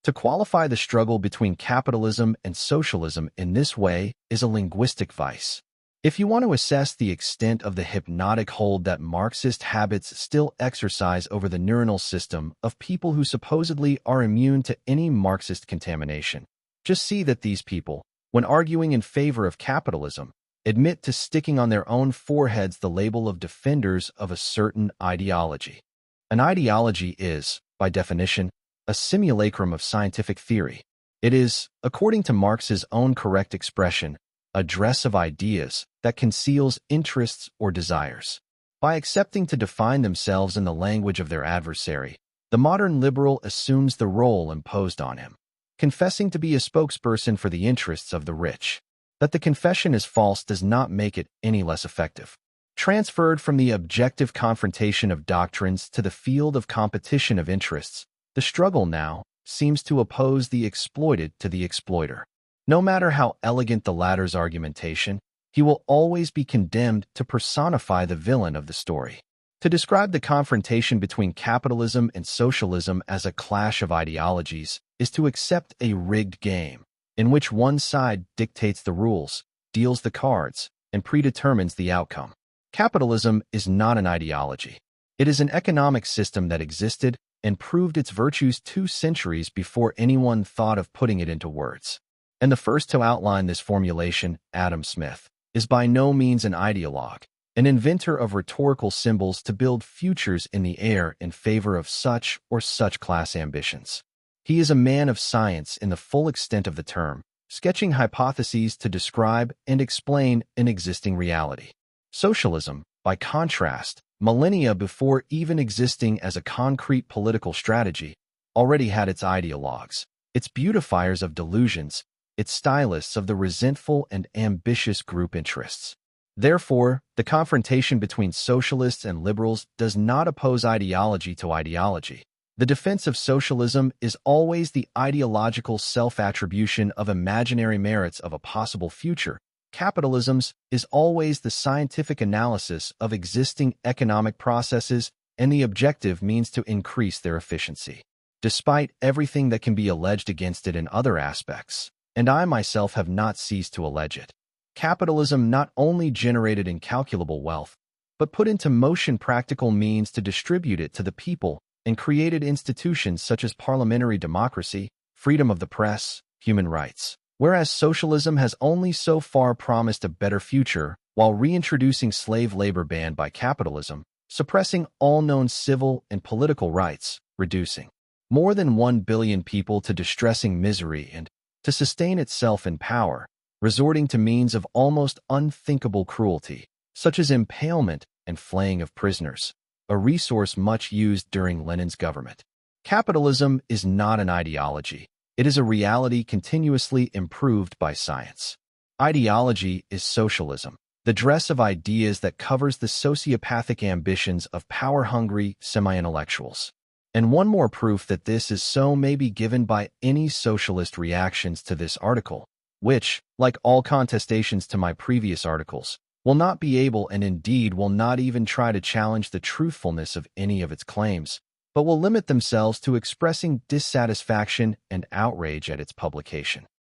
To qualify the struggle between capitalism and socialism in this way is a linguistic vice. If you want to assess the extent of the hypnotic hold that Marxist habits still exercise over the neuronal system of people who supposedly are immune to any Marxist contamination, just see that these people, when arguing in favor of capitalism, admit to sticking on their own foreheads the label of defenders of a certain ideology. An ideology is, by definition, a simulacrum of scientific theory. It is, according to Marx's own correct expression, a dress of ideas that conceals interests or desires. By accepting to define themselves in the language of their adversary, the modern liberal assumes the role imposed on him, confessing to be a spokesperson for the interests of the rich. That the confession is false does not make it any less effective. Transferred from the objective confrontation of doctrines to the field of competition of interests, the struggle now seems to oppose the exploited to the exploiter. No matter how elegant the latter's argumentation, he will always be condemned to personify the villain of the story. To describe the confrontation between capitalism and socialism as a clash of ideologies is to accept a rigged game, in which one side dictates the rules, deals the cards, and predetermines the outcome. Capitalism is not an ideology. It is an economic system that existed and proved its virtues 2 centuries before anyone thought of putting it into words. And the first to outline this formulation, Adam Smith, is by no means an ideologue, an inventor of rhetorical symbols to build futures in the air in favor of such or such class ambitions. He is a man of science in the full extent of the term, sketching hypotheses to describe and explain an existing reality. Socialism, by contrast, millennia before even existing as a concrete political strategy, already had its ideologues, its beautifiers of delusions, its stylists of the resentful and ambitious group interests. Therefore, the confrontation between socialists and liberals does not oppose ideology to ideology. The defense of socialism is always the ideological self-attribution of imaginary merits of a possible future. Capitalism's is always the scientific analysis of existing economic processes, and the objective means to increase their efficiency. Despite everything that can be alleged against it in other aspects, and I myself have not ceased to allege it, capitalism not only generated incalculable wealth, but put into motion practical means to distribute it to the people and created institutions such as parliamentary democracy, freedom of the press, human rights. Whereas socialism has only so far promised a better future while reintroducing slave labor banned by capitalism, suppressing all known civil and political rights, reducing more than 1 billion people to distressing misery and, to sustain itself in power, resorting to means of almost unthinkable cruelty, such as impalement and flaying of prisoners, a resource much used during Lenin's government. Capitalism is not an ideology. It is a reality continuously improved by science. Ideology is socialism, the dress of ideas that covers the sociopathic ambitions of power-hungry semi-intellectuals. And one more proof that this is so may be given by any socialist reactions to this article, which, like all contestations to my previous articles, will not be able and indeed will not even try to challenge the truthfulness of any of its claims, but will limit themselves to expressing dissatisfaction and outrage at its publication.